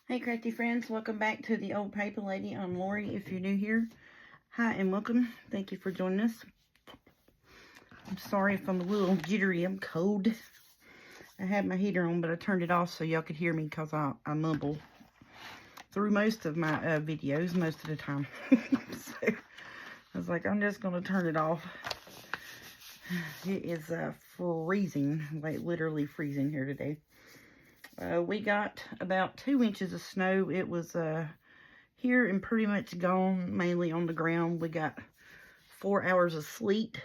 Hey crafty friends, welcome back to the Old Paper Lady. I'm Lori. If you're new here, hi and welcome. Thank you for joining us. I'm sorry if I'm a little jittery. I'm cold. I had my heater on, but I turned it off so y'all could hear me because I mumble through most of my videos most of the time. So I was like, I'm just going to turn it off. It is freezing, like literally freezing here today. We got about 2 inches of snow. It was here and pretty much gone, mainly on the ground. We got 4 hours of sleet,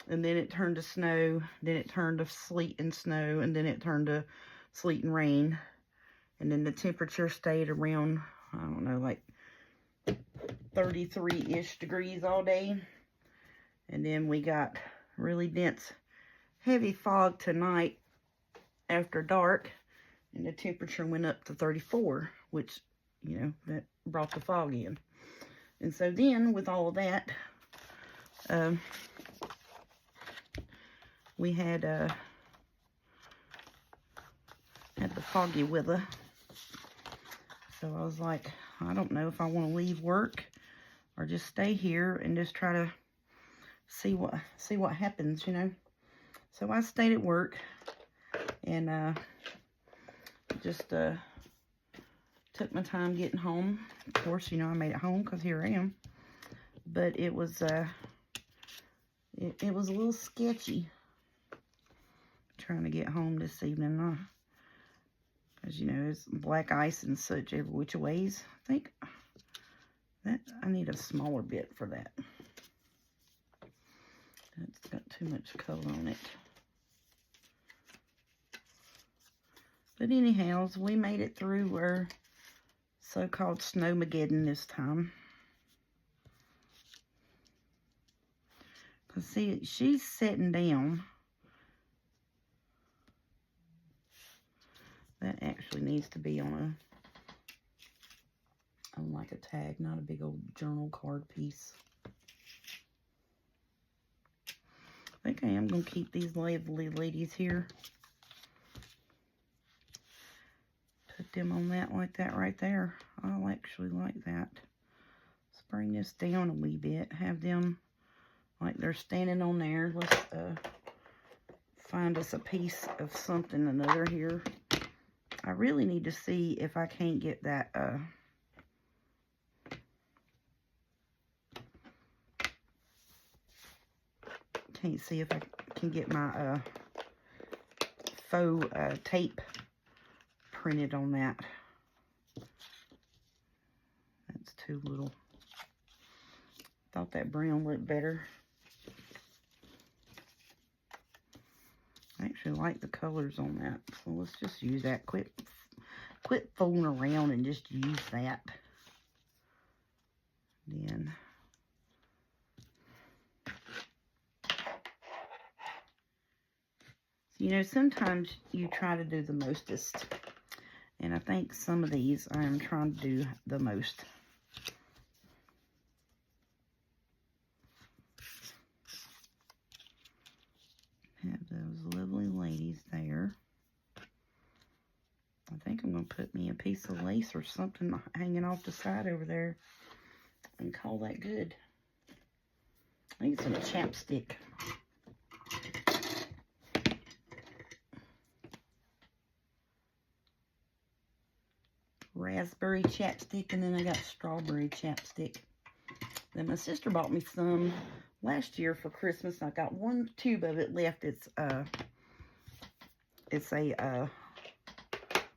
and then it turned to snow, then it turned to sleet and snow, and then it turned to sleet and rain. And then the temperature stayed around, I don't know, like 33-ish degrees all day. And then we got really dense, heavy fog tonight after dark, and the temperature went up to 34, which, you know, that brought the fog in. And so then, with all of that, we had the foggy weather. So I was like, I don't know if I want to leave work or just stay here and just try to see what happens, you know. So I stayed at work and just took my time getting home. Of course, you know, I made it home because here I am. But it was it was a little sketchy trying to get home this evening. Because, you know, it's black ice and such every which ways. I think that I need a smaller bit for that. It's got too much color on it. But anyhow, we made it through our so-called Snowmageddon this time. Because, see, she's sitting down. That actually needs to be on like a tag, not a big old journal card piece. I think I am going to keep these lovely ladies here. Put them on that like that right there. I'll actually like that. Let's bring this down a wee bit. Have them like they're standing on there. Let's find us a piece of something another here. I really need to see if I can't get that can't see if I can get my faux tape printed on that. That's too little. Thought that brown looked better. I actually like the colors on that, so let's just use that. Quit fooling around and just use that. Then you know, sometimes you try to do the mostest, and I think some of these I am trying to do the most. Have those lovely ladies there. I think I'm going to put me a piece of lace or something hanging off the side over there and call that good. I think it's in a chapstick. Raspberry chapstick, and then I got strawberry chapstick. Then my sister bought me some last year for Christmas. I got one tube of it left. It's a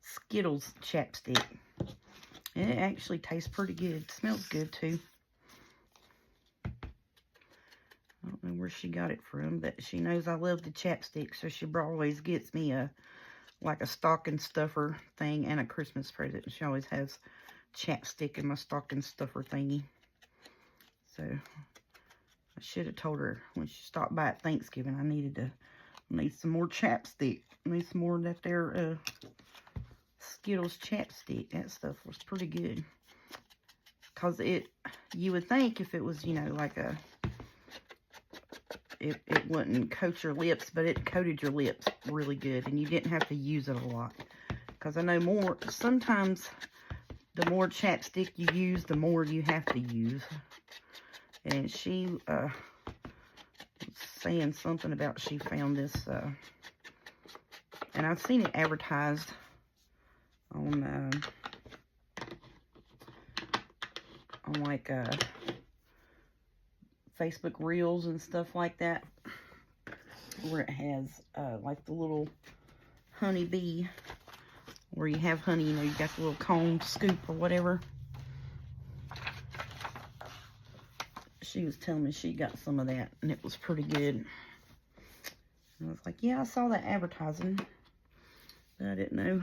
Skittles chapstick. And it actually tastes pretty good. Smells good too. I don't know where she got it from, but she knows I love the chapstick, so she always gets me like a stocking stuffer thing and a Christmas present. She always has chapstick in my stocking stuffer thingy. So I should have told her when she stopped by at Thanksgiving I need some more chapstick. I need some more of that there Skittles chapstick. That stuff was pretty good. Because you would think if it was, you know, like it wouldn't coat your lips, but it coated your lips really good, and you didn't have to use it a lot. Because I know more, sometimes the more chapstick you use, the more you have to use. And she was saying something about she found this, and I've seen it advertised on like Facebook Reels and stuff like that, where it has like the little honey bee, where you have honey, you know, you got the little comb scoop or whatever. She was telling me she got some of that, and it was pretty good. And I was like, yeah, I saw that advertising, but I didn't know.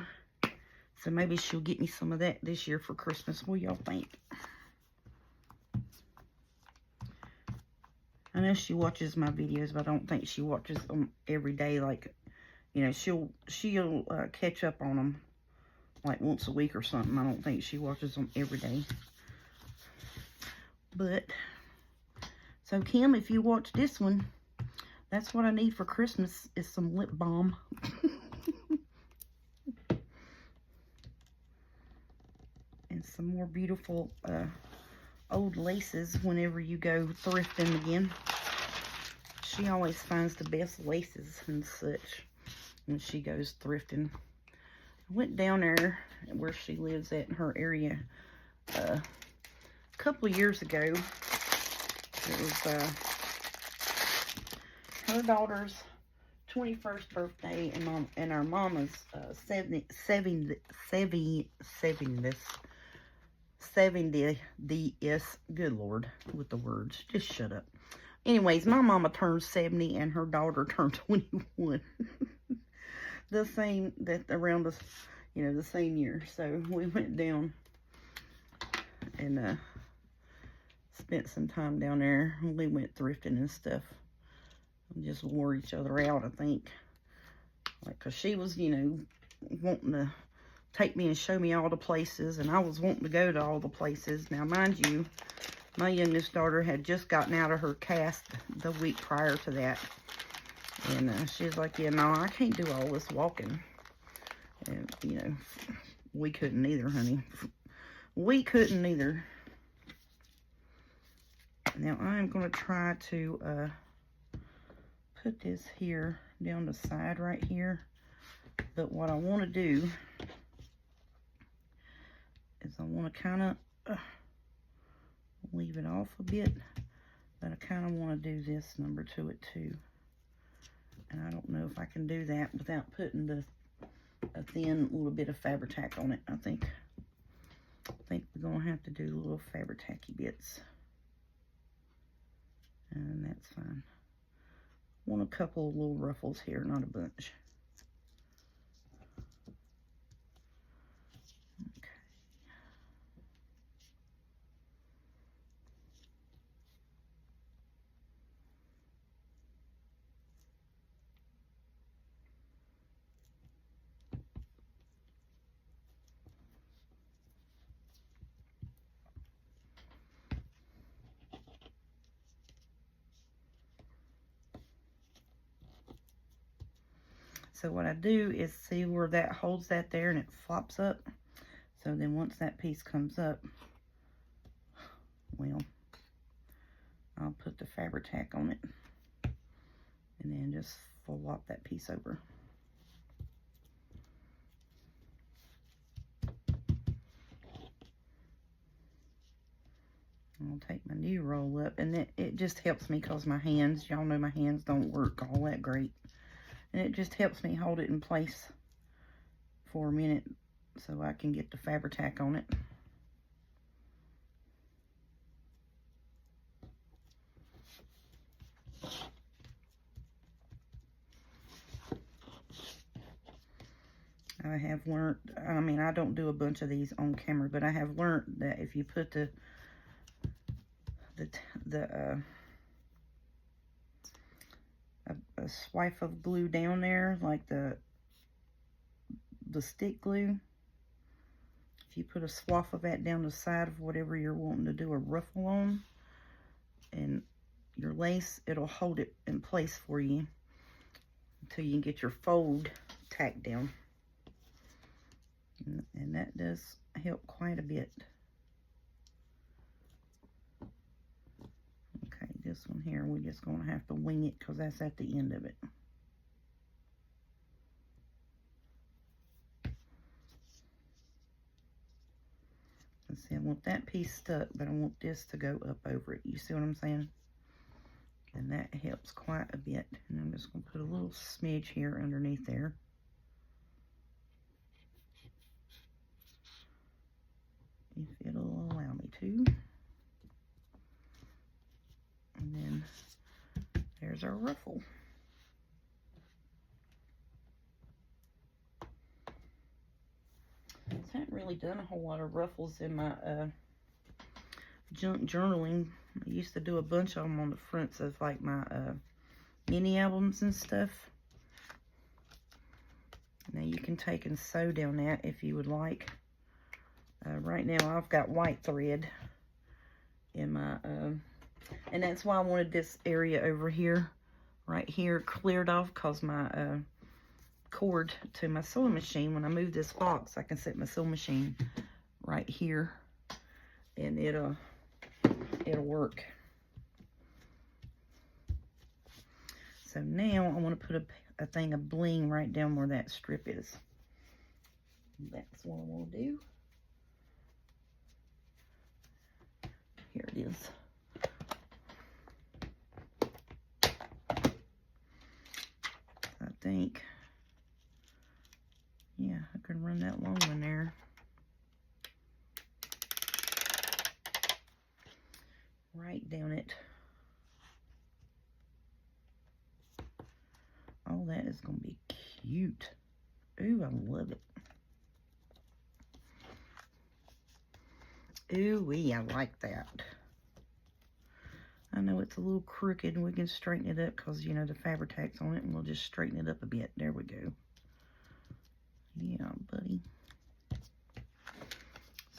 So maybe she'll get me some of that this year for Christmas. What do y'all think? I know she watches my videos, but I don't think she watches them every day. Like, you know, she'll catch up on them like once a week or something. I don't think she watches them every day. But, so Kim, if you watch this one, that's what I need for Christmas is some lip balm. And some more beautiful old laces whenever you go thrifting again. She always finds the best laces and such when she goes thrifting. I went down there where she lives at in her area a couple of years ago. It was her daughter's 21st birthday and our mama's 70th, good Lord, with the words, just shut up. Anyways, my mama turned 70 and her daughter turned 21. The same, that around us, you know, the same year. So we went down and spent some time down there. We went thrifting and stuff. And just wore each other out, I think. Like, cause she was, you know, wanting to take me and show me all the places, and I was wanting to go to all the places. Now, mind you, my youngest daughter had just gotten out of her cast the week prior to that. And she's like, yeah, no, I can't do all this walking. And, you know, we couldn't either, honey. We couldn't either. Now, I'm going to try to put this here down the side right here. But what I want to do is I want to kind of leave it off a bit, but I kind of want to do this number to it too. And I don't know if I can do that without putting a thin little bit of Fabri-Tac on it. I think we're going to have to do little Fabri-Tacky bits. And that's fine. Want a couple of little ruffles here, not a bunch. Okay. So what I do is see where that holds that there and it flops up. So then once that piece comes up, well, I'll put the Fabri-Tac on it and then just flop that piece over. I'll take my new roll up, and it just helps me because my hands, y'all know my hands don't work all that great. And it just helps me hold it in place for a minute so I can get the Fabri-Tac on it. I have learned, I mean, I don't do a bunch of these on camera, but I have learned that if you put a swipe of glue down there, like the stick glue, if you put a swath of that down the side of whatever you're wanting to do a ruffle on, and your lace, it'll hold it in place for you until you can get your fold tacked down. And that does help quite a bit. Okay, this one here, we're just going to have to wing it because that's at the end of it. Let's see, I want that piece stuck, but I want this to go up over it. You see what I'm saying? And that helps quite a bit. And I'm just going to put a little smidge here underneath there. If it'll allow me to. And then there's our ruffle. I haven't really done a whole lot of ruffles in my junk journaling. I used to do a bunch of them on the fronts of like my mini albums and stuff. Now you can take and sew down that if you would like. Right now I've got white thread in my, and that's why I wanted this area over here, right here, cleared off, because my cord to my sewing machine, when I move this box, I can set my sewing machine right here, and it'll work. So now I want to put a thing of bling right down where that strip is. That's what I want to do. Here it is. I think, yeah, I can run that long one there. Right down it. Oh, that is going to be cute. Ooh, I love it. Ooh-wee, I like that. I know it's a little crooked, and we can straighten it up because, you know, the Fabri-Tac on it, and we'll just straighten it up a bit. There we go. Yeah, buddy.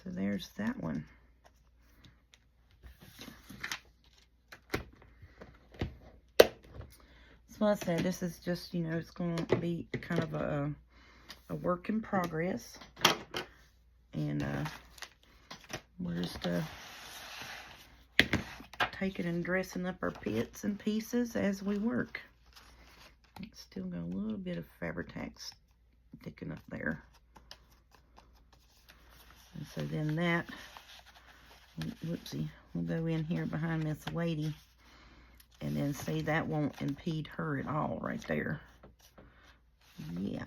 So there's that one. So like I said, this is just, you know, it's going to be kind of a work in progress. And we're just taking and dressing up our bits and pieces as we work. It's still got a little bit of Fabri-Tac sticking up there. And so then that, whoopsie, we'll go in here behind this lady. And then see, that won't impede her at all right there. Yeah.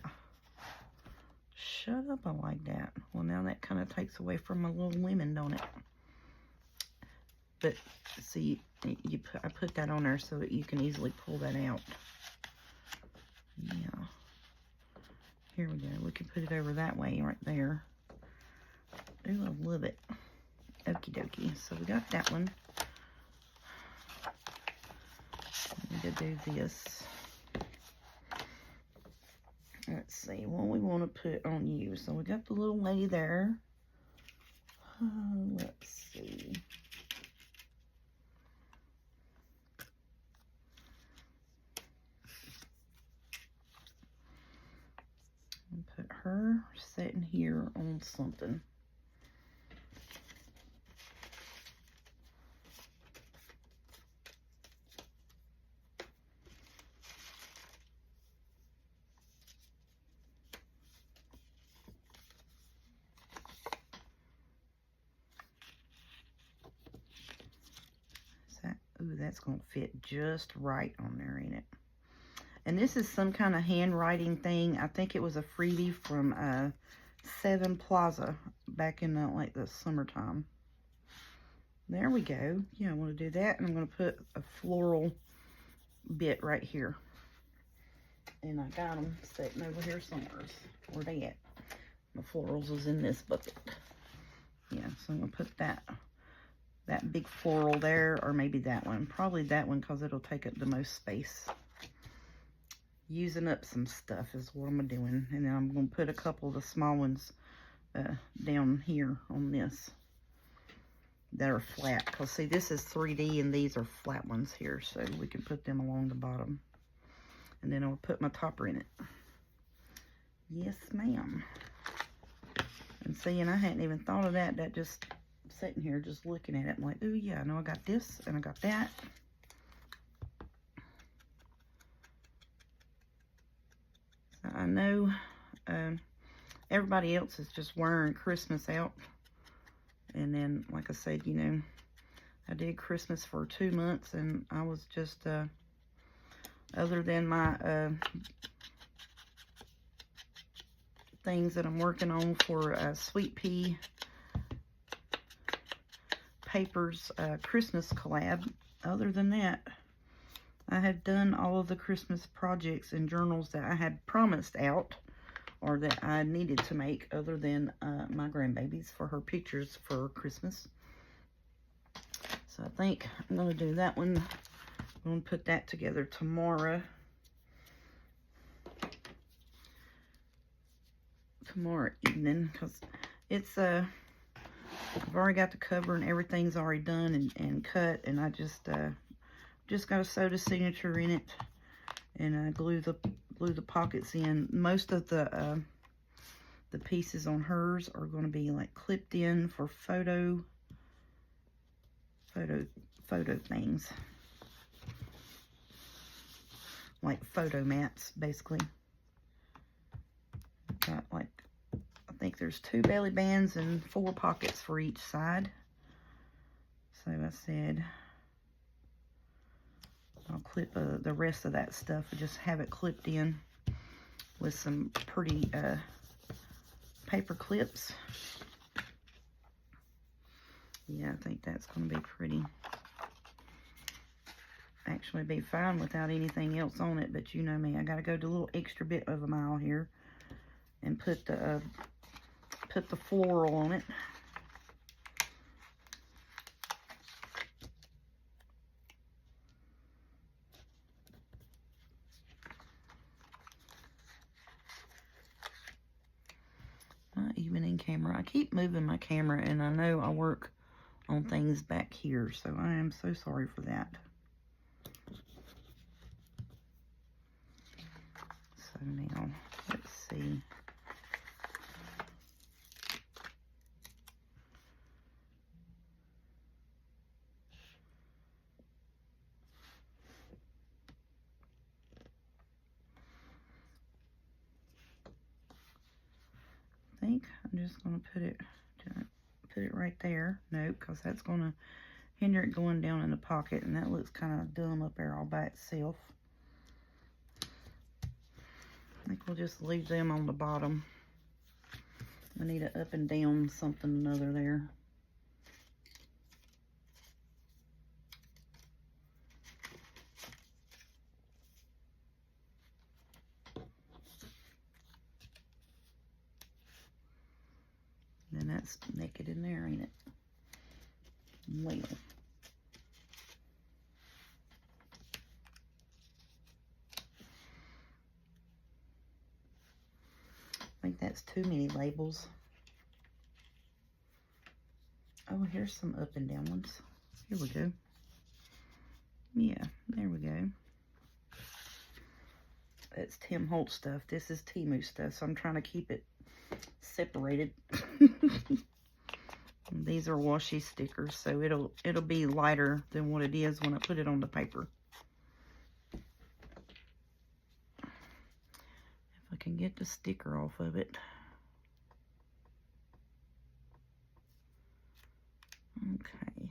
Shut up, I like that. Well, now that kind of takes away from my little lemon, don't it? But see, I put that on there so that you can easily pull that out. Yeah. Here we go. We can put it over that way right there. Ooh, I love it. Okie dokie. So we got that one. To do this. Let's see what we want to put on you. So we got the little lady there. Let's see. And put her sitting here on something. Ooh, that's going to fit just right on there, ain't it? And this is some kind of handwriting thing. I think it was a freebie from Seven Plaza back in like the summertime. There we go. Yeah, I want to do that. And I'm going to put a floral bit right here. And I got them sitting over here somewhere. Where they at? The florals is in this bucket. Yeah, so I'm going to put that big floral there, or maybe that one. Probably that one because it'll take up the most space. Using up some stuff is what I'm doing. And then I'm going to put a couple of the small ones down here on this that are flat. Because see, this is 3D and these are flat ones here. So we can put them along the bottom. And then I'll put my topper in it. Yes, ma'am. And see, and I hadn't even thought of that. That just sitting here, just looking at it. I'm like, oh yeah, I know I got this and I got that. So I know everybody else is just wearing Christmas out. And then, like I said, you know, I did Christmas for 2 months, and I was just, other than my things that I'm working on for Sweet Pea Papers Christmas collab, other than that, I have done all of the Christmas projects and journals that I had promised out, or that I needed to make, other than my grandbaby's for her pictures for Christmas. So I think I'm going to do that one. I'm going to put that together tomorrow. Tomorrow evening, because it's I've already got the cover and everything's already done and cut, and I just got to sew the signature in it and glue the pockets in. Most of the pieces on hers are going to be like clipped in for photo things, like photo mats, basically. Got like, I think there's 2 belly bands and 4 pockets for each side. So I said I'll clip the rest of that stuff and just have it clipped in with some pretty paper clips. Yeah, I think that's going to be pretty. Actually be fine without anything else on it, but you know me, I got to go to a little extra bit of a mile here and put the floral on it. Not even in camera. I keep moving my camera, and I know I work on things back here, so I am so sorry for that. So now, let's see. I think I'm just going to put it right there. No, because that's going to hinder it going down in the pocket, and that looks kind of dumb up there all by itself. I think we'll just leave them on the bottom. I need an up and down something or another there. And that's naked in there, ain't it? Well. I think that's too many labels. Oh, here's some up and down ones. Here we go. Yeah, there we go. That's Tim Holtz stuff. This is Temu stuff, so I'm trying to keep it separated. These are washi stickers, so it'll be lighter than what it is when I put it on the paper. If I can get the sticker off of it. Okay.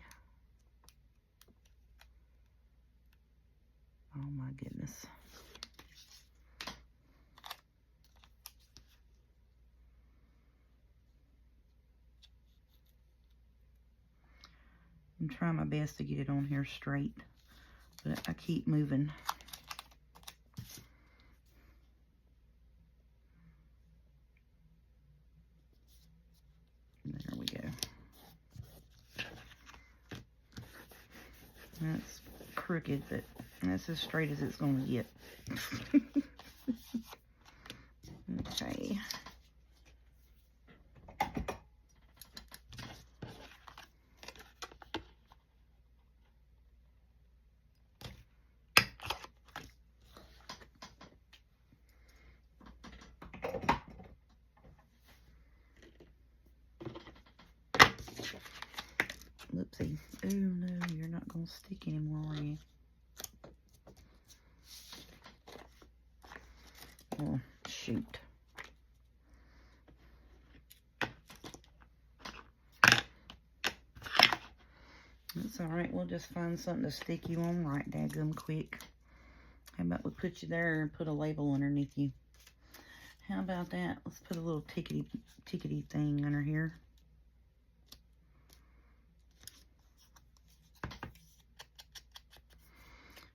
Oh my goodness. I'm trying my best to get it on here straight, but I keep moving. There we go. That's crooked, but that's as straight as it's going to get. Okay. see. Oh no, you're not going to stick anymore, are you? Oh, shoot. That's alright, we'll just find something to stick you on right daggum quick. How about we put you there and put a label underneath you? How about that? Let's put a little tickety thing under here.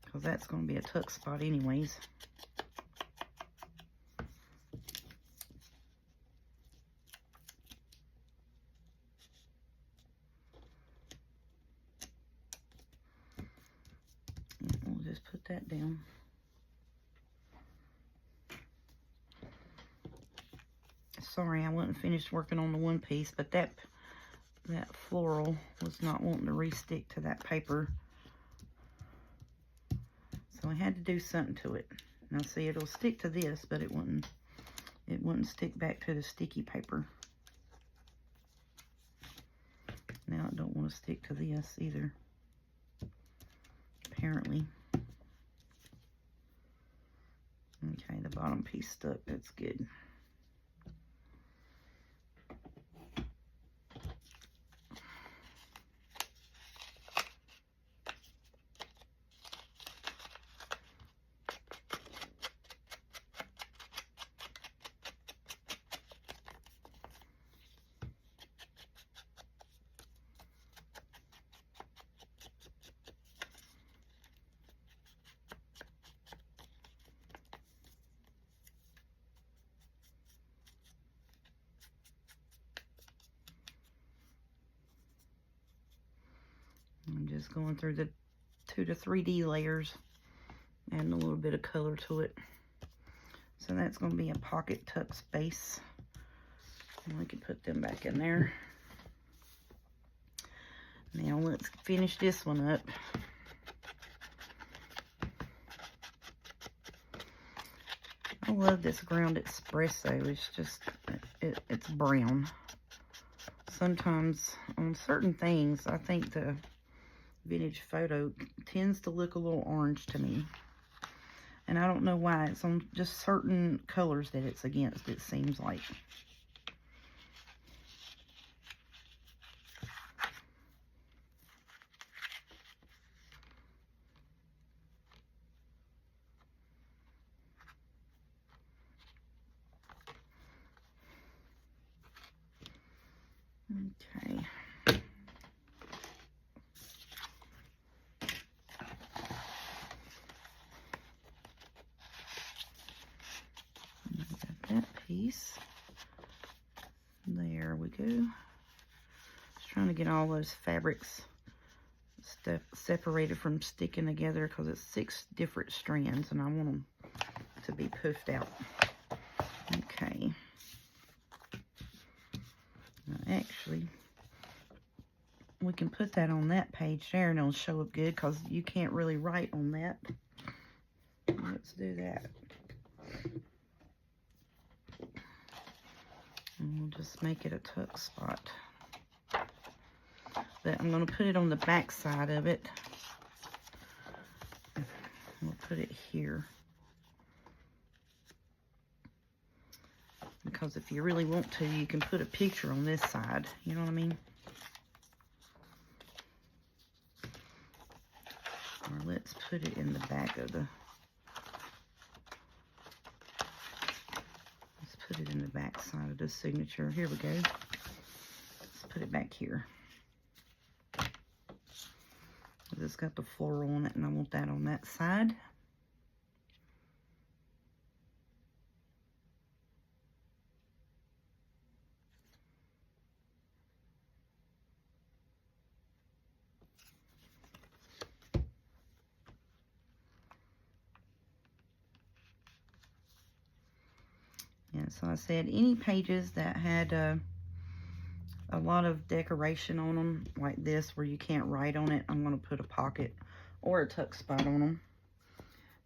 Because that's going to be a tuck spot anyways. And we'll just put that down. Sorry, I wasn't finished working on the one piece, but that floral was not wanting to re-stick to that paper. So I had to do something to it. Now see, it'll stick to this, but it wouldn't stick back to the sticky paper. Now it don't want to stick to this either, apparently. Okay, the bottom piece stuck. That's good. I'm just going through the 2 to 3D layers, adding a little bit of color to it. So that's going to be a pocket tuck space. And we can put them back in there. Now let's finish this one up. I love this Ground Espresso. It's just, it's brown. Sometimes on certain things, I think the Vintage Photo tends to look a little orange to me. And I don't know why. It's on just certain colors that it's against, it seems like. Okay. Got that piece. There we go. Just trying to get all those fabrics separated from sticking together because it's 6 different strands and I want them to be puffed out. Okay. Now actually, we can put that on that page there and it'll show up good because you can't really write on that. Let's do that. And we'll just make it a tuck spot. But I'm going to put it on the back side of it. We'll put it here. Because if you really want to, you can put a picture on this side. You know what I mean? Or let's put it in the back of the... Let's put it in the back side of the signature. Here we go. Let's put it back here. It's got the floral on it, and I want that on that side. And so I said any pages that had a lot of decoration on them, like this, where you can't write on it, I'm going to put a pocket or a tuck spot on them.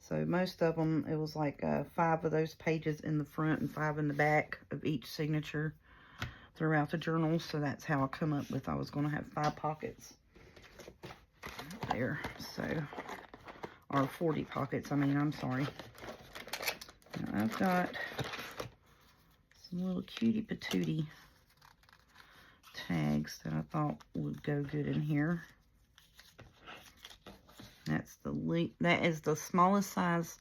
So most of them, it was like 5 of those pages in the front and 5 in the back of each signature throughout the journal. So that's how I come up with I was going to have 5 pockets there. So, or 40 pockets, I mean, I'm sorry. Now I've got some little cutie patootie tags that I thought would go good in here. That is the smallest size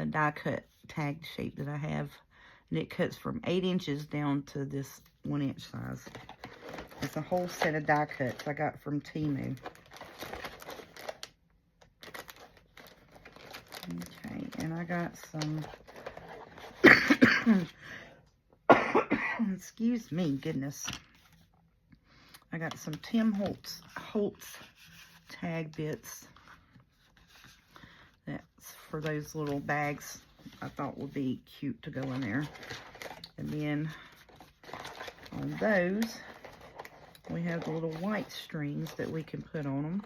die cut tag shape that I have, and it cuts from 8 inches down to this 1 inch size. It's a whole set of die cuts I got from Temu. Okay, and I got some excuse me, goodness. I got some Tim Holtz tag bits. That's for those little bags I thought would be cute to go in there. And then on those, we have the little white strings that we can put on them.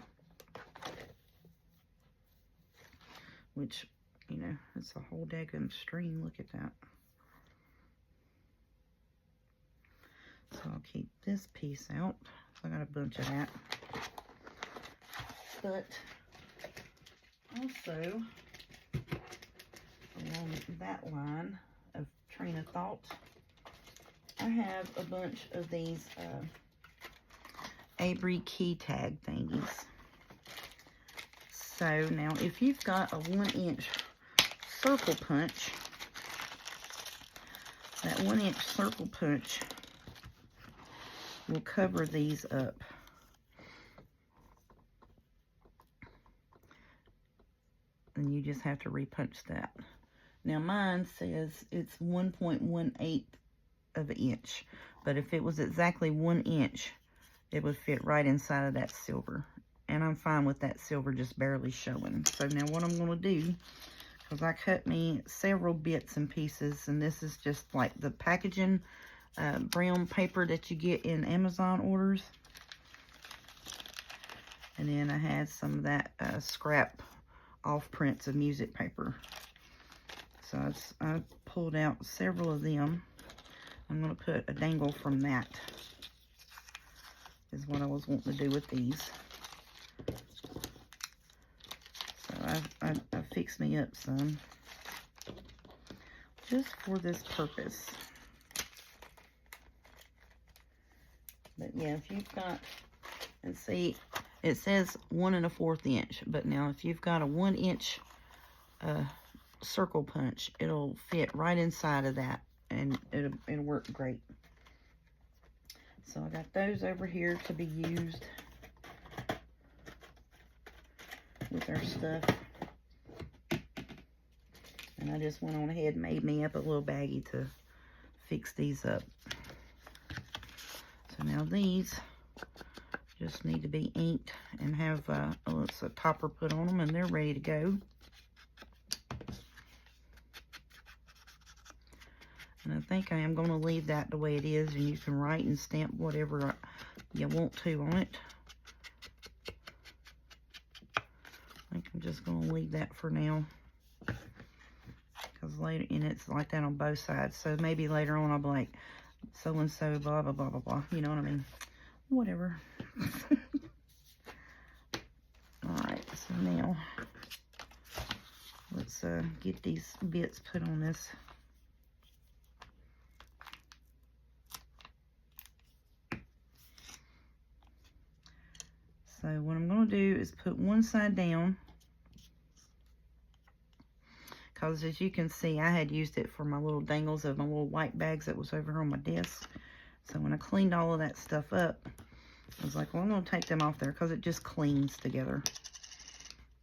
Which, you know, it's a whole daggum string. Look at that. So I'll keep this piece out. So I got a bunch of that. But also, along that line of train of thought, I have a bunch of these Avery key tag thingies. So now if you've got a 1 inch circle punch, that 1 inch circle punch will cover these up. And you just have to repunch that. Now mine says it's 1.18 of an inch. But if it was exactly 1 inch, it would fit right inside of that silver. And I'm fine with that silver just barely showing. So now what I'm going to do, because I cut me several bits and pieces, and this is just like the packaging brown paper that you get in Amazon orders. And then I had some of that scrap off prints of music paper. So I pulled out several of them. I'm going to put a dangle from that, is what I was wanting to do with these. So I fixed me up some just for this purpose. But yeah, if you've got, and see, it says 1 1/4 inch, but now if you've got a 1 inch circle punch, it'll fit right inside of that, and it'll work great. So I got those over here to be used with our stuff. And I just went on ahead and made me up a little baggie to fix these up. So now these just need to be inked and have a topper put on them, and they're ready to go. And I think I am going to leave that the way it is, and you can write and stamp whatever you want to on it. I think I'm just going to leave that for now. Because later, and it's like that on both sides. So maybe later on I'll be like, so-and-so, blah, blah, blah, blah, blah. You know what I mean? Whatever. Alright, so now, let's get these bits put on this. So what I'm going to do is put one side down, because as you can see, I had used it for my little dangles of my little white bags that was over on my desk. So when I cleaned all of that stuff up, I was like, well, I'm going to take them off there because it just cleans together.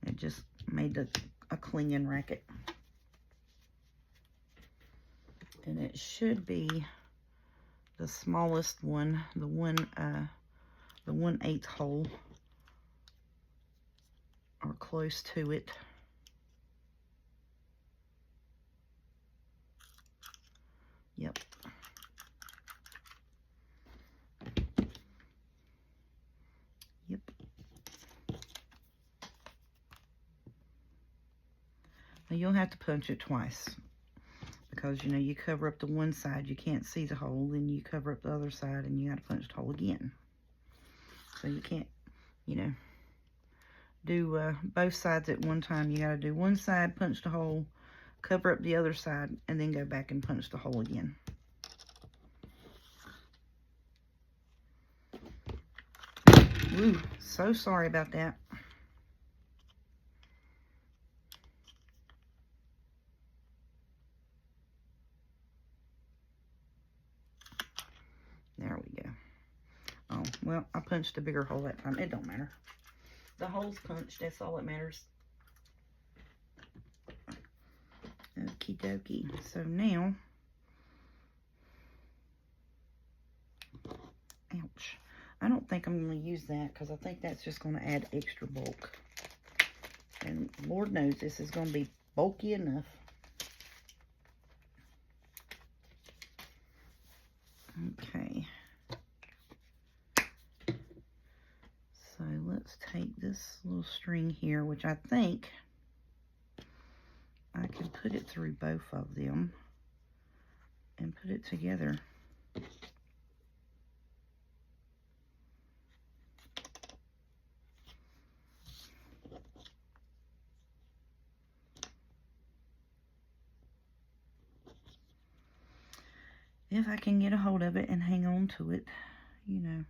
It just made a clinging racket. And it should be the smallest one, the 1/8 hole, or close to it. Yep. Yep. Now you'll have to punch it twice, because, you know, you cover up the one side, you can't see the hole, then you cover up the other side, and you got to punch the hole again. So you can't, you know, do both sides at one time. You got to do one side, punch the hole, cover up the other side, and then go back and punch the hole again. Ooh, so sorry about that. There we go. Oh, well, I punched a bigger hole that time. It don't matter. The hole's punched. That's all that matters. Okie dokie. So now, ouch. I don't think I'm going to use that because I think that's just going to add extra bulk. And Lord knows this is going to be bulky enough. Okay. So let's take this little string here, which I think I can put it through both of them and put it together. If I can get a hold of it and hang on to it, you know.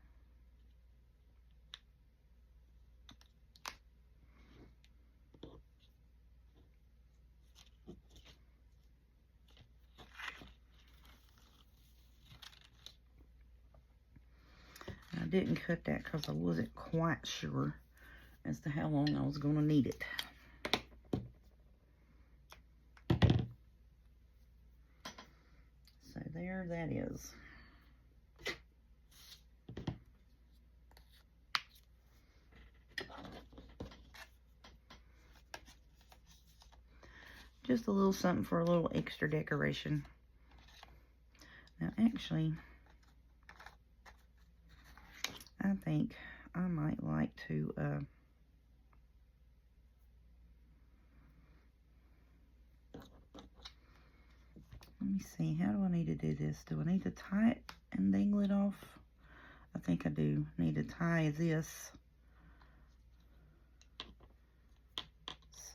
I didn't cut that because I wasn't quite sure as to how long I was going to need it. So there that is. Just a little something for a little extra decoration. Now actually, I think I might like to let me see, how do I need to do this? Do I need to tie it and dangle it off? I think I do need to tie this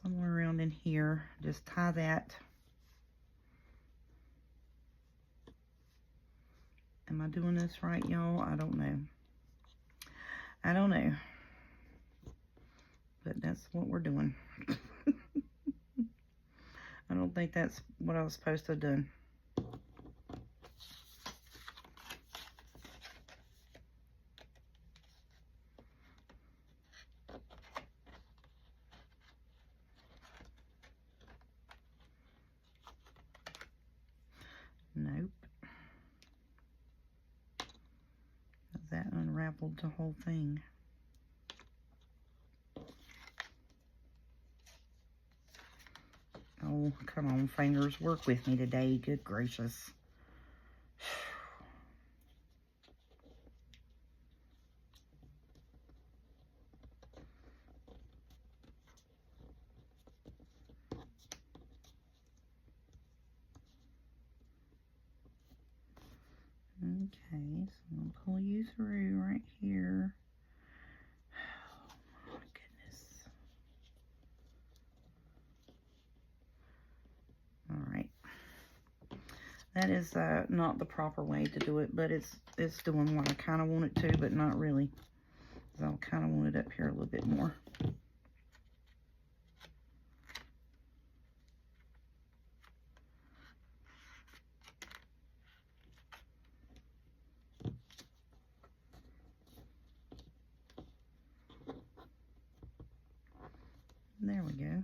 somewhere around in here. Just tie that. Am I doing this right, y'all? I don't know. I don't know. But that's what we're doing. I don't think that's what I was supposed to have done. Nope. That unraveled the whole thing. Oh, come on, fingers. Work with me today. Good gracious. Okay, so I'm going to pull you through right here. Oh, my goodness. All right. That is not the proper way to do it, but it's doing what I kind of want it to, but not really. I kind of want it up here a little bit more. There we go.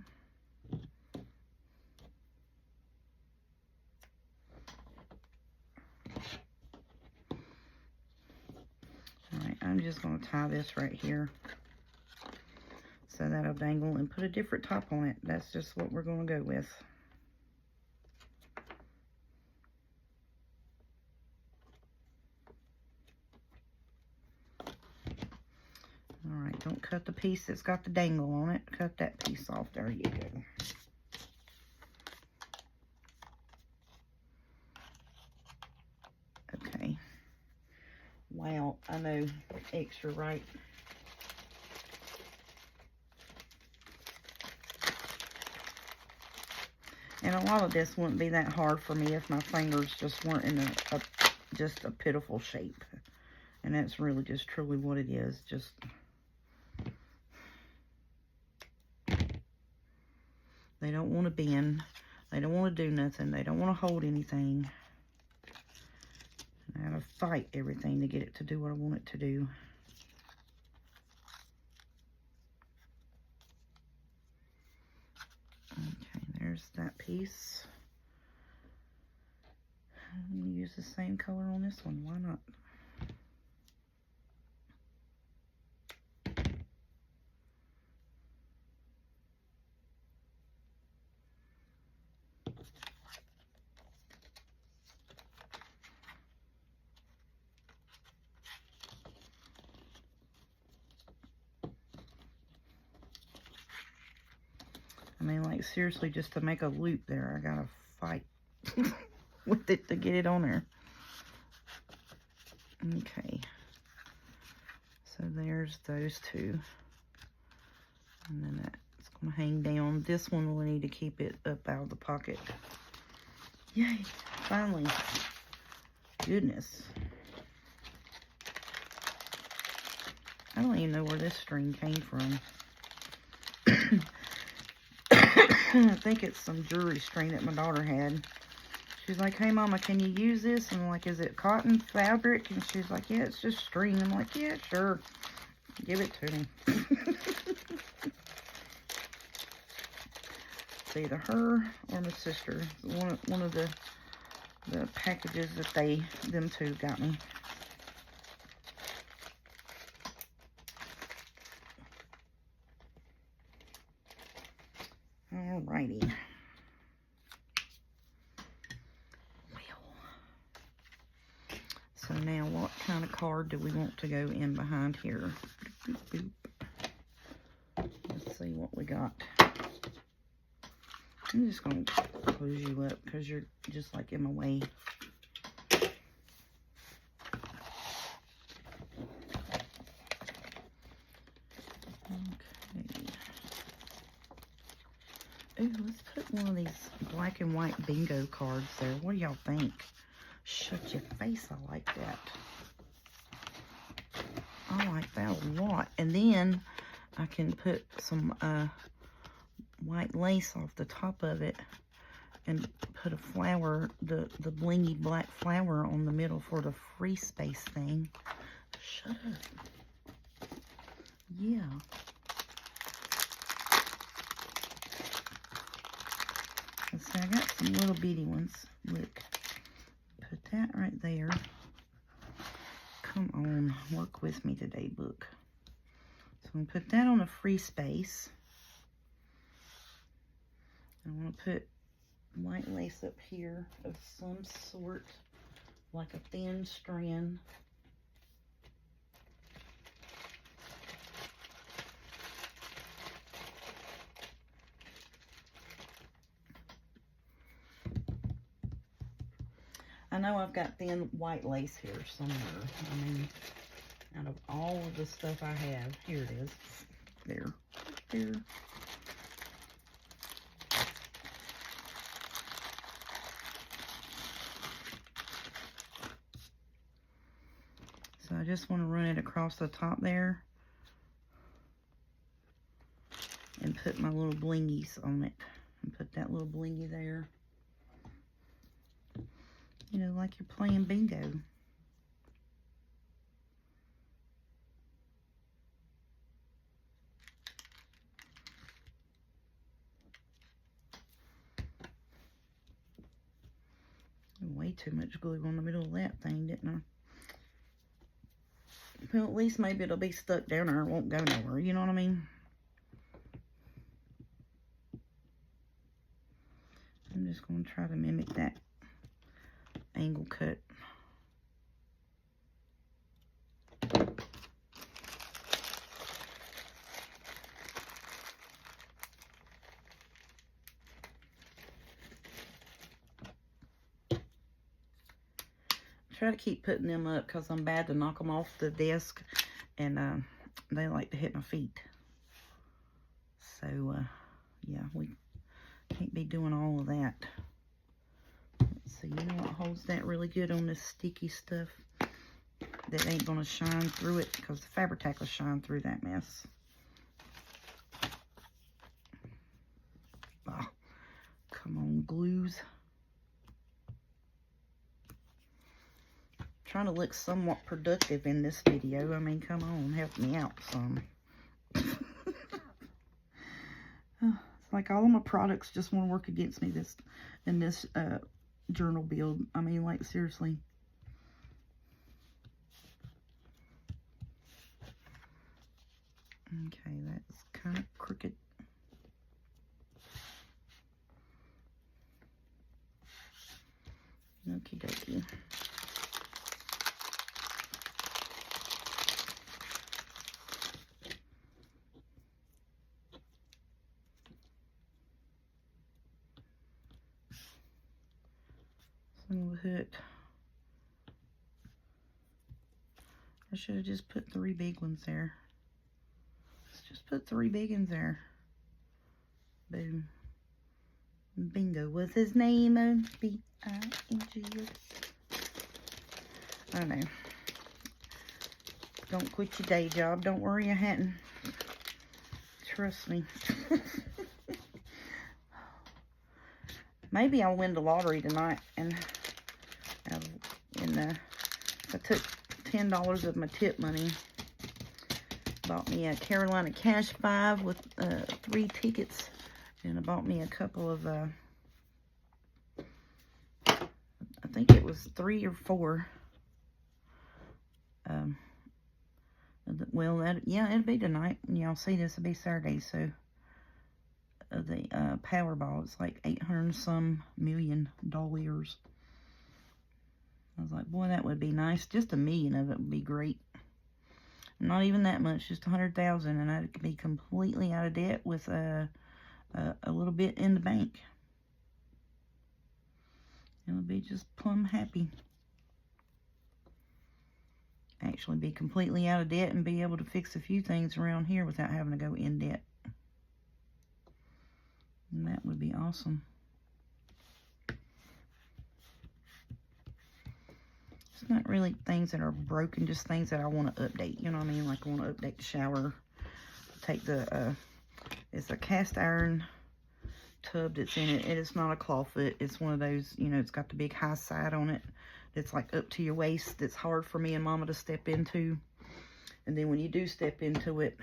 Alright, I'm just going to tie this right here so that'll dangle and put a different top on it. That's just what we're going to go with. Alright, don't cut the piece that's got the dangle on it. Cut that piece off. There you go. Okay. Wow, I know, extra, right? And a lot of this wouldn't be that hard for me if my fingers just weren't in just a pitiful shape. And that's really just truly what it is. Just they don't want to bend. They don't want to do nothing. They don't want to hold anything. I gotta fight everything to get it to do what I want it to do. Okay, there's that piece. I'm gonna use the same color on this one. Why not? I mean, like, seriously, just to make a loop there, I gotta fight with it to get it on there. Okay. So there's those two. And then that's gonna hang down. This one will need to keep it up out of the pocket. Yay, finally. Goodness. I don't even know where this string came from. I think it's some jewelry string that my daughter had. She's like, hey mama, can you use this? And I'm like, is it cotton fabric? And she's like, yeah, it's just string. I'm like, yeah, sure. Give it to me. It's either her or my sister. One of the packages that them two got me. Alrighty. So now what kind of card do we want to go in behind here? Boop, boop, boop. Let's see what we got. I'm just going to close you up because you're just like in my way. Ooh, let's put one of these black and white bingo cards there. What do y'all think? Shut your face. I like that. I like that a lot. And then I can put some white lace off the top of it and put a flower, the blingy black flower on the middle for the free space thing. Shut up. Yeah. See, I got some little bitty ones. Look. Put that right there. Come on. Work with me today, book. So I'm going to put that on a free space. I want to put white lace up here of some sort. Like a thin strand. I know I've got thin white lace here somewhere. I mean, out of all of the stuff I have, here it is. There. There. So I just want to run it across the top there. And put my little blingies on it. And put that little blingy there. You know, like you're playing bingo. Way too much glue on the middle of that thing, didn't I? Well, at least maybe it'll be stuck down there. It won't go nowhere. You know what I mean? I'm just going to try to mimic that angle cut. Try to keep putting them up because I'm bad to knock them off the desk, and they like to hit my feet. So yeah, we Can't be doing all of that. Let's see, you know what holds that really good on this sticky stuff that ain't going to shine through it, because the Fabri-Tac will shine through that mess. Oh, come on, glues. Trying to look somewhat productive in this video. I mean, come on, help me out some. It's like all of my products just want to work against me in this journal build. I mean, like, seriously. Okay, that's kind of crooked. Okie dokie. Single hook. I should have just put 3 big ones there. Let's just put 3 big ones there. Boom. Bingo was his name. B-I-N-G. I don't know. Don't quit your day job. Don't worry, I hadn't. Trust me. Maybe I'll win the lottery tonight, and I took $10 of my tip money. Bought me a Carolina Cash 5 with 3 tickets, and I bought me a couple of I think it was 3 or 4. Well, yeah, it'll be tonight. Y'all see this, it'll be Saturday, so the Powerball, it's like 800 some million dollars. I was like, boy, that would be nice. Just $1 million of it would be great. Not even that much, just 100,000, and I'd be completely out of debt with a little bit in the bank. It'll be just plumb happy. Actually be completely out of debt and be able to fix a few things around here without having to go in debt. And that would be awesome. It's not really things that are broken, just things that I want to update. You know what I mean? Like I want to update the shower. Take the, it's a cast iron tub that's in it. It is not a clawfoot. It's one of those, you know, it's got the big high side on it. That's like up to your waist. That's hard for me and Mama to step into. And then when you do step into it,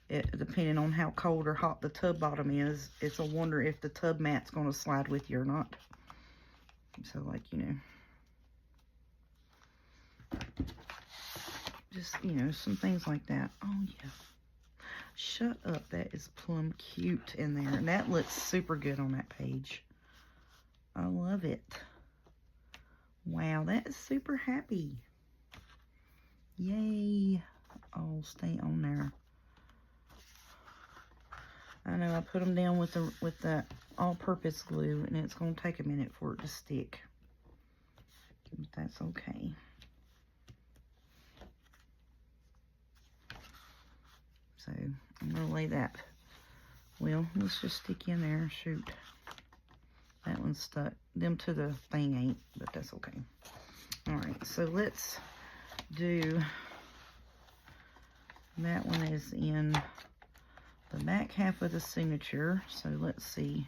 depending on how cold or hot the tub bottom is, it's a wonder if the tub mat's going to slide with you or not. So, like, you know, just, you know, some things like that. Oh, yeah. Shut up. That is plumb cute in there. And that looks super good on that page. I love it. Wow, that is super happy. Yay. Oh, stay on there. I know I put them down with the all-purpose glue, and it's going to take a minute for it to stick. But that's okay. So, I'm going to lay that. Well, let's just stick in there. Shoot. That one's stuck. Them to the thing ain't, but that's okay. Alright, so let's do... That one is in the back half of the signature. So let's see.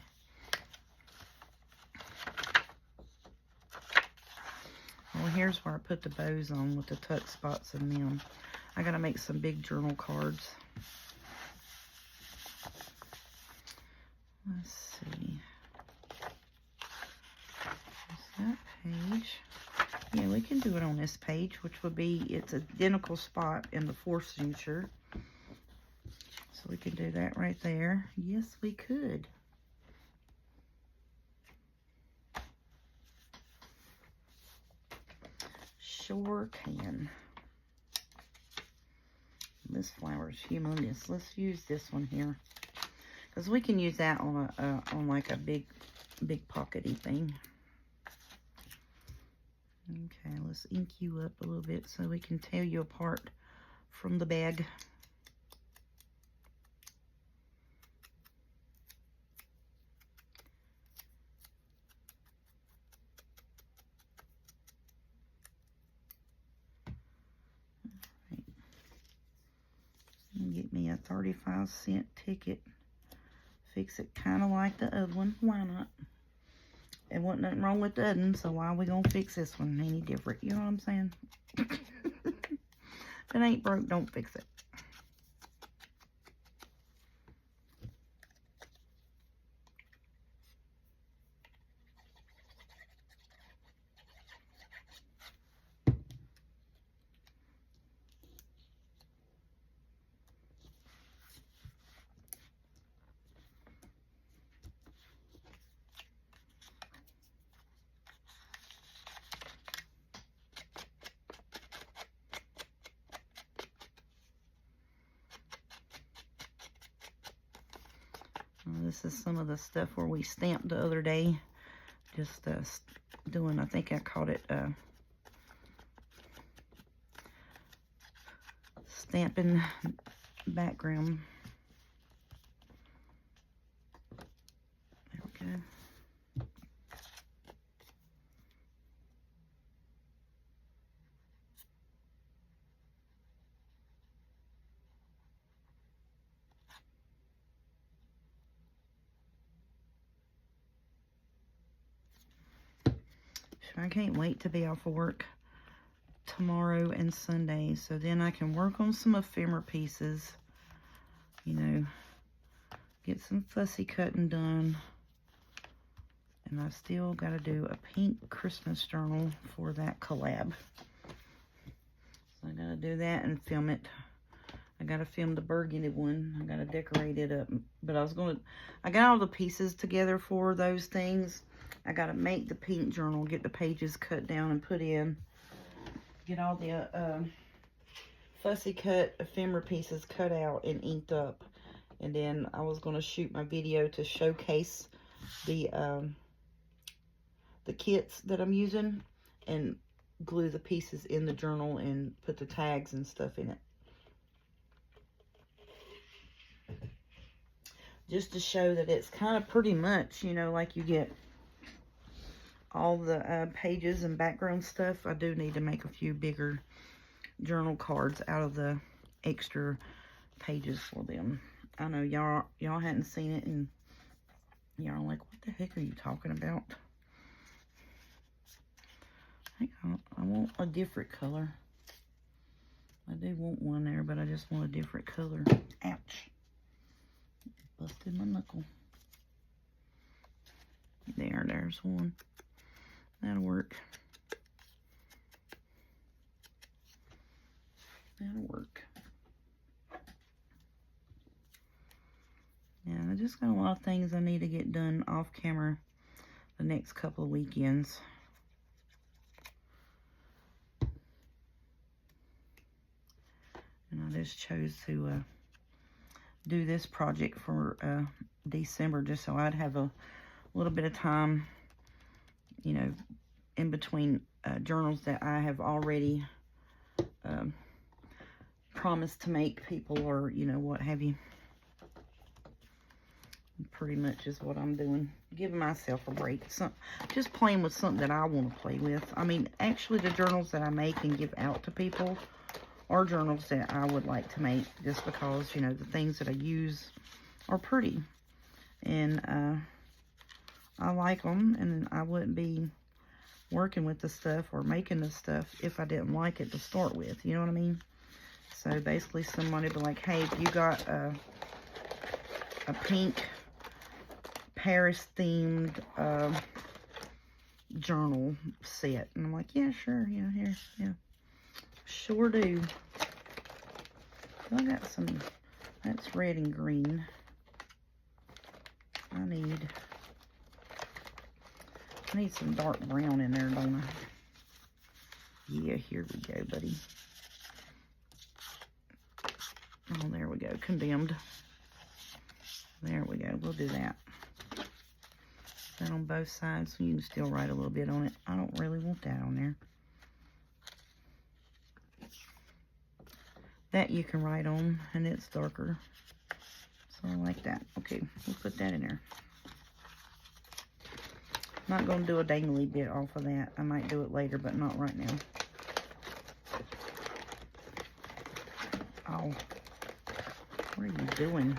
Well, here's where I put the bows on with the tuck spots in them. I gotta make some big journal cards. Let's see. That page. Yeah, we can do it on this page, which would be, it's identical spot in the 4th signature. So we can do that right there. Yes, we could. Sure can. This flower is humongous. Let's use this one here, because we can use that on like a big pockety thing. Okay, let's ink you up a little bit so we can tell you apart from the bag. Get me a 35-cent ticket. Fix it kind of like the other one. Why not? There wasn't nothing wrong with the other one, so why are we gonna fix this one any different? You know what I'm saying? If it ain't broke, don't fix it. This is some of the stuff where we stamped the other day. Just doing, I think I called it stamping background. There we go. I can't wait to be off of work tomorrow and Sunday, so then I can work on some ephemera pieces, you know, get some fussy cutting done. And I still got to do a pink Christmas journal for that collab. So I got to do that and film it. I got to film the burgundy one. I got to decorate it up. But I got all the pieces together for those things. I got to make the pink journal, get the pages cut down and put in. Get all the fussy cut ephemera pieces cut out and inked up. And then I was going to shoot my video to showcase the kits that I'm using and glue the pieces in the journal and put the tags and stuff in it. Just to show that it's kind of pretty much, you know, like you get all the pages and background stuff. I do need to make a few bigger journal cards out of the extra pages for them. I know y'all hadn't seen it and y'all are like, what the heck are you talking about? I want a different color. I do want one there, but I just want a different color. Ouch. Busted my knuckle. There's one. That'll work. That'll work. Yeah, I just got a lot of things I need to get done off camera the next couple of weekends. And I just chose to do this project for December just so I'd have a little bit of time, you know, in between journals that I have already promised to make people, or, you know, what have you. Pretty much is what I'm doing. Giving myself a break. Just playing with something that I want to play with. I mean, actually the journals that I make and give out to people are journals that I would like to make, just because, you know, the things that I use are pretty. And I like them, and I wouldn't be working with the stuff or making the stuff if I didn't like it to start with. You know what I mean? So basically somebody would be like, hey, if you got a pink Paris themed journal set, and I'm like, yeah, sure, yeah, here, yeah, sure do. I got some, that's red and green. I need some dark brown in there, don't I? Yeah, here we go, buddy. Oh, there we go, condemned. There we go, we'll do that. That on both sides, so you can still write a little bit on it. I don't really want that on there. That you can write on, and it's darker. So I like that. Okay, we'll put that in there. Not going to do a dangly bit off of that. I might do it later, but not right now. What are you doing?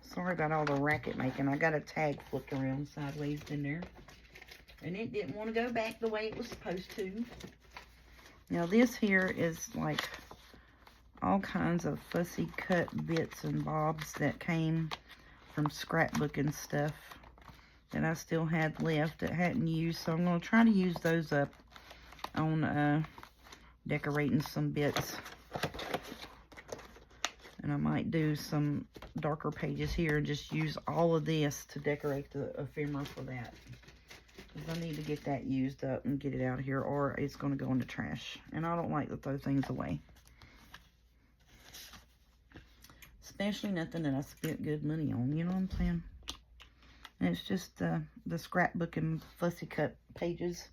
Sorry about all the racket making. I got a tag flipped around sideways in there. And it didn't want to go back the way it was supposed to. Now this here is like all kinds of fussy cut bits and bobs that came from scrapbooking stuff that I still had left that hadn't used. So I'm going to try to use those up on decorating some bits. And I might do some darker pages here and just use all of this to decorate the ephemera for that. Because I need to get that used up and get it out of here, or it's going to go in the trash. And I don't like to throw things away. Especially nothing that I spent good money on, you know what I'm saying? And it's just the scrapbooking fussy cut pages.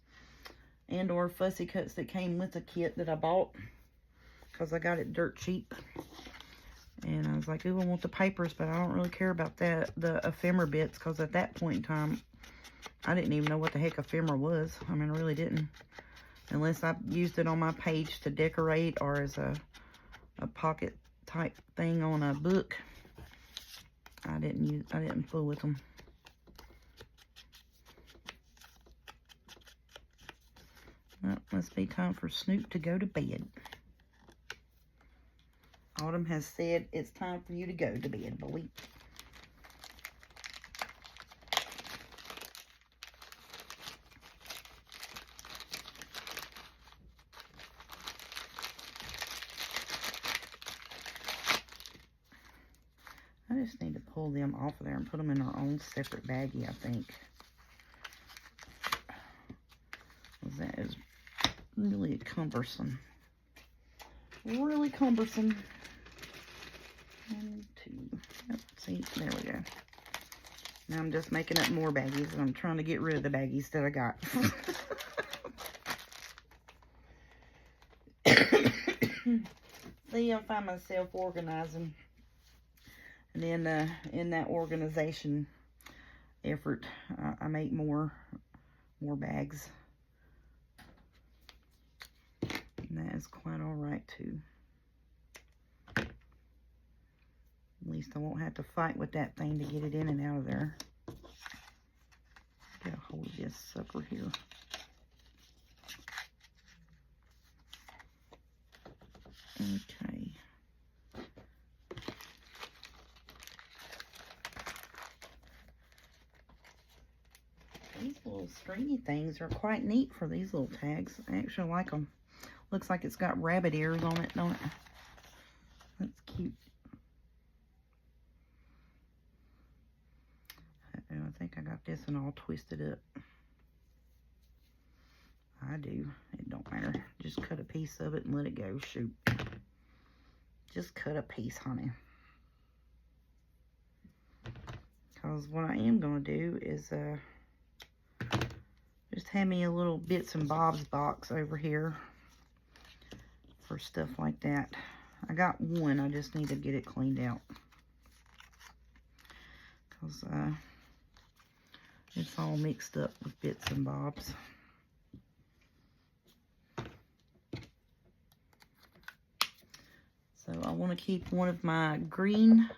And or fussy cuts that came with a kit that I bought. Because I got it dirt cheap. And I was like, ooh, I want the papers, but I don't really care about that, the ephemera bits, because at that point in time, I didn't even know what the heck ephemera was. I mean, I really didn't. Unless I used it on my page to decorate or as a pocket type thing on a book. I didn't fool with them. Well, must be time for Snoop to go to bed. Autumn has said it's time for you to go to bed, boy. I just need to pull them off of there and put them in our own separate baggie, I think. That is really cumbersome. Really cumbersome. 1, 2. Yep, see, there we go. Now I'm just making up more baggies, and I'm trying to get rid of the baggies that I got. See, I find myself organizing. And then in that organization effort, I make more bags. And that is quite all right, too. At least I won't have to fight with that thing to get it in and out of there. Get a hold of this sucker here. Okay. These little stringy things are quite neat for these little tags. I actually like them. Looks like it's got rabbit ears on it, don't it? That's cute. And I think I got this one all twisted up. I do. It don't matter. Just cut a piece of it and let it go. Shoot. Just cut a piece, honey. Because what I am going to do is just have me a little bits and bobs box over here for stuff like that. I got one. I just need to get it cleaned out. Because it's all mixed up with bits and bobs. So I want to keep one of my green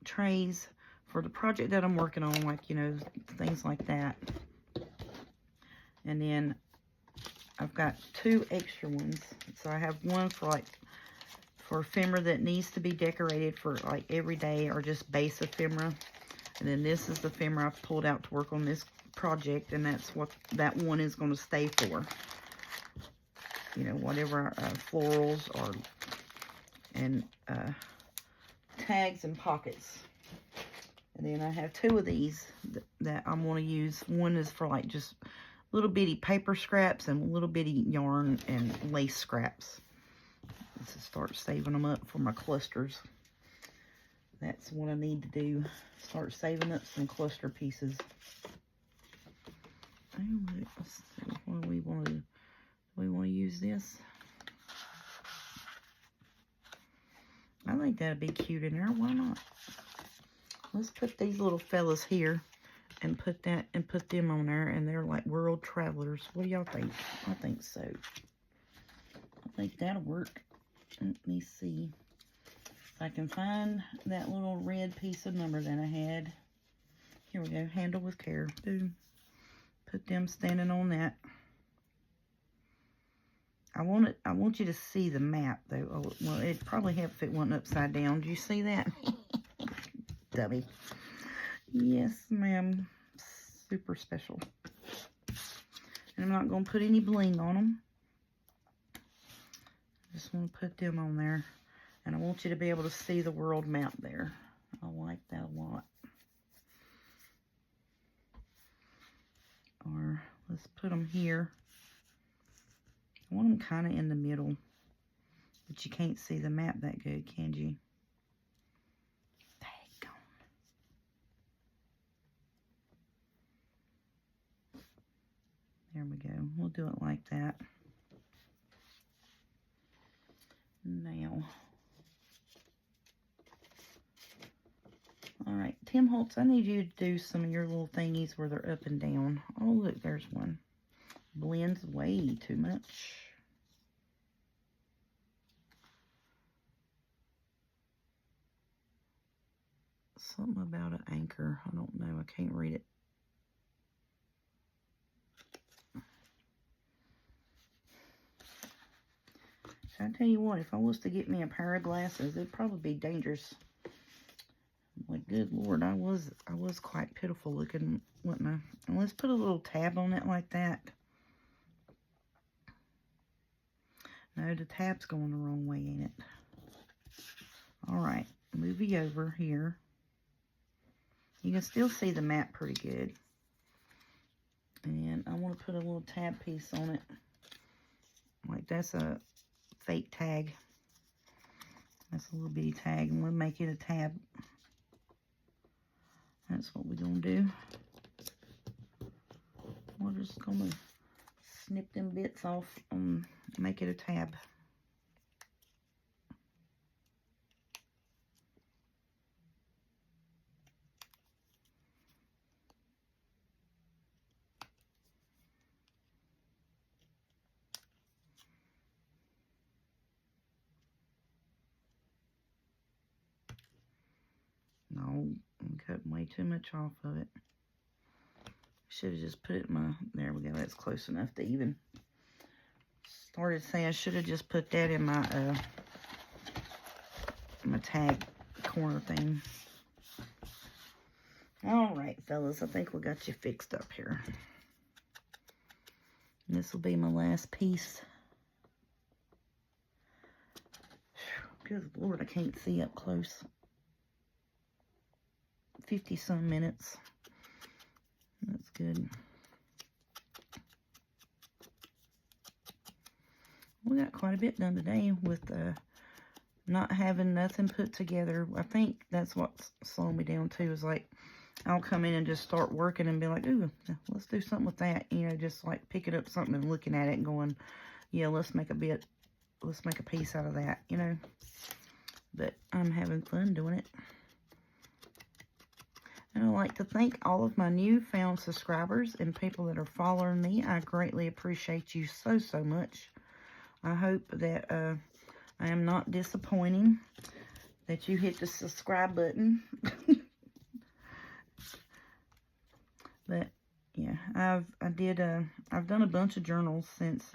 trays for the project that I'm working on, like, you know, things like that. And then I've got 2 extra ones. So I have one for like for ephemera that needs to be decorated for like every day or just base ephemera. And then this is the ephemera I've pulled out to work on this project, and that's what that one is going to stay for. You know, whatever florals or and tags and pockets. And then I have 2 of these that I'm going to use. One is for like just little bitty paper scraps and little bitty yarn and lace scraps. Let's just start saving them up for my clusters. That's what I need to do. Start saving up some cluster pieces. Let's see, what do we want to do? We want to use this. I think that'd be cute in there. Why not? Let's put these little fellas here. and put them on there, and they're like world travelers. What do y'all think? I think so. I think that'll work. Let me see if I can find that little red piece of number that I had. Here we go. Handle with care. Boom. Put them standing on that. I want you to see the map though. Oh, well, it'd probably help if it wasn't upside down. Do you see that? Dummy. Yes, ma'am. Super special. And I'm not going to put any bling on them. Just want to put them on there. And I want you to be able to see the world map there. I like that a lot. Or let's put them here. I want them kind of in the middle. But you can't see the map that good, can you? There we go. We'll do it like that. Now. Alright, Tim Holtz, I need you to do some of your little thingies where they're up and down. Oh, look, there's one. Blends way too much. Something about an anchor. I don't know. I can't read it. I tell you what, if I was to get me a pair of glasses, it'd probably be dangerous. Like, good Lord, I was quite pitiful looking, wasn't I? And let's put a little tab on it like that. No, the tab's going the wrong way, ain't it? All right, move you over here. You can still see the map pretty good. And I want to put a little tab piece on it. Like, that's a fake tag. That's a little bitty tag, and we'll make it a tab. That's what we're going to do. We're just going to snip them bits off and make it a tab. No, I'm cutting way too much off of it. Should have just put it in my, there we go, that's close enough to even. Started saying I should have just put that in my my tag corner thing. All right, fellas, I think we got you fixed up here. And this will be my last piece. Good Lord, I can't see up close. 50-some minutes. That's good. We got quite a bit done today with not having nothing put together. I think that's what's slowing me down too, is like I'll come in and just start working and be like, ooh, let's do something with that. You know, just like picking up something and looking at it and going, yeah, let's make a piece out of that, you know. But I'm having fun doing it. And I'd like to thank all of my newfound subscribers and people that are following me. I greatly appreciate you so, so much. I hope that I am not disappointing, that you hit the subscribe button. But yeah, I've done a bunch of journals since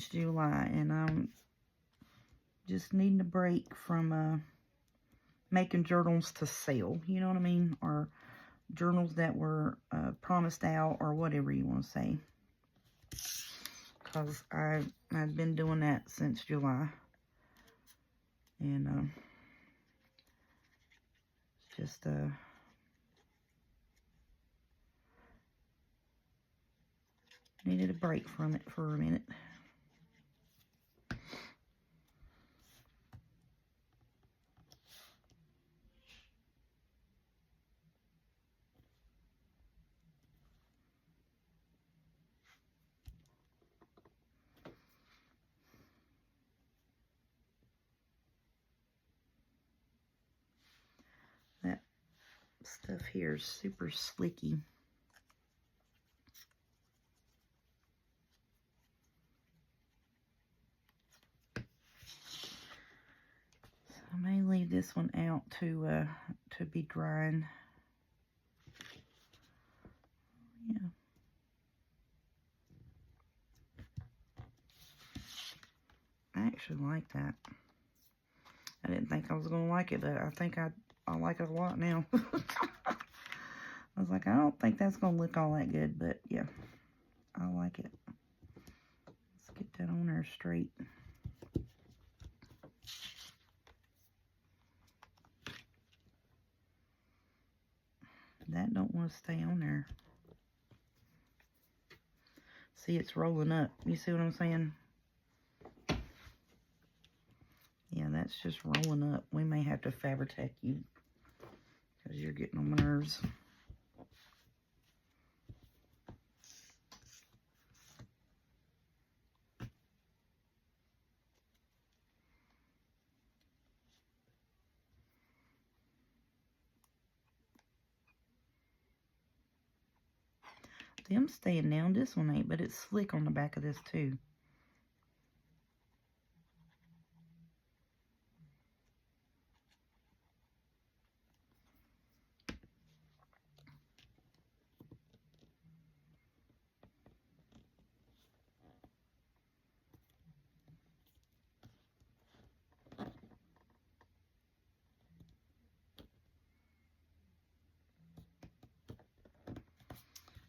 July, and I'm just needing a break from making journals to sell, you know what I mean, or journals that were promised out, or whatever you want to say, because I've been doing that since July, and just needed a break from it for a minute. Stuff here is super slicky. So I may leave this one out to be drying. Yeah. I actually like that. I didn't think I was going to like it, but I think I like it a lot now. I was like, I don't think that's going to look all that good, but yeah, I like it. Let's get that on there straight. That don't want to stay on there. See, it's rolling up. You see what I'm saying? Yeah, that's just rolling up. We may have to Fabri-Tac you because you're getting on my nerves. Them staying down. This one ain't, but it's slick on the back of this too.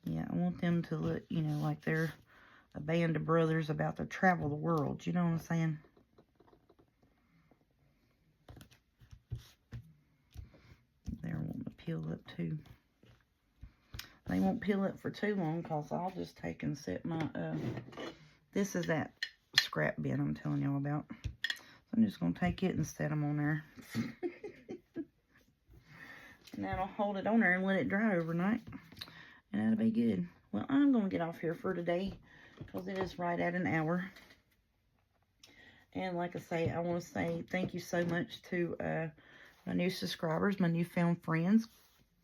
Yeah, I want them to look, you know, like they're a band of brothers about to travel the world. You know what I'm saying? They're wanting to peel up too. They won't peel up for too long because I'll just take and set my, this is that scrap bin I'm telling y'all about. So I'm just going to take it and set them on there. And that'll hold it on there and let it dry overnight. And that'll be good. Well, I'm going to get off here for today because it is right at an hour. And like I say, I want to say thank you so much to my new subscribers, my newfound friends.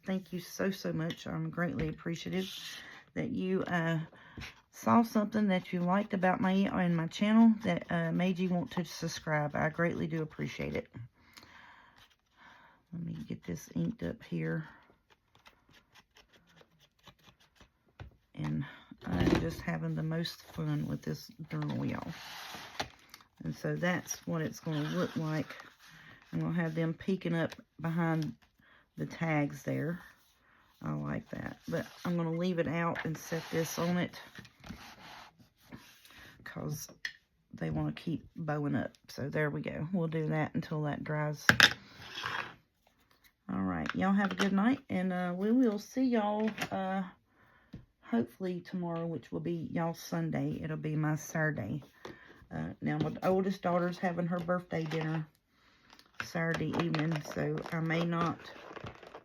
Thank you so much. I'm greatly appreciative that you saw something that you liked about me and my channel that made you want to subscribe. I greatly do appreciate it. Let me get this inked up here. And I'm just having the most fun with this journal, y'all. And so that's what it's going to look like. I'm going to have them peeking up behind the tags there. I like that. But I'm going to leave it out and set this on it because they want to keep bowing up. So there we go. We'll do that until that dries. All right. Y'all have a good night. And we will see y'all hopefully tomorrow, which will be y'all's Sunday. It'll be my Saturday. Now, my oldest daughter's having her birthday dinner Saturday evening, so I may not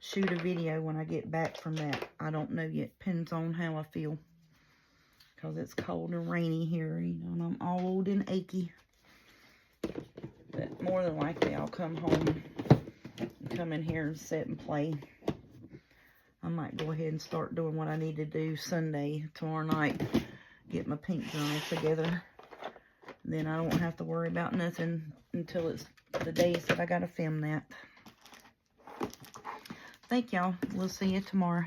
shoot a video when I get back from that. I don't know yet. Depends on how I feel. Because it's cold and rainy here, you know, and I'm all old and achy. But more than likely, I'll come home and come in here and sit and play. I might go ahead and start doing what I need to do Sunday, tomorrow night. Get my pink journal together. Then I don't have to worry about nothing until it's the days that I gotta film that. Thank y'all. We'll see you tomorrow.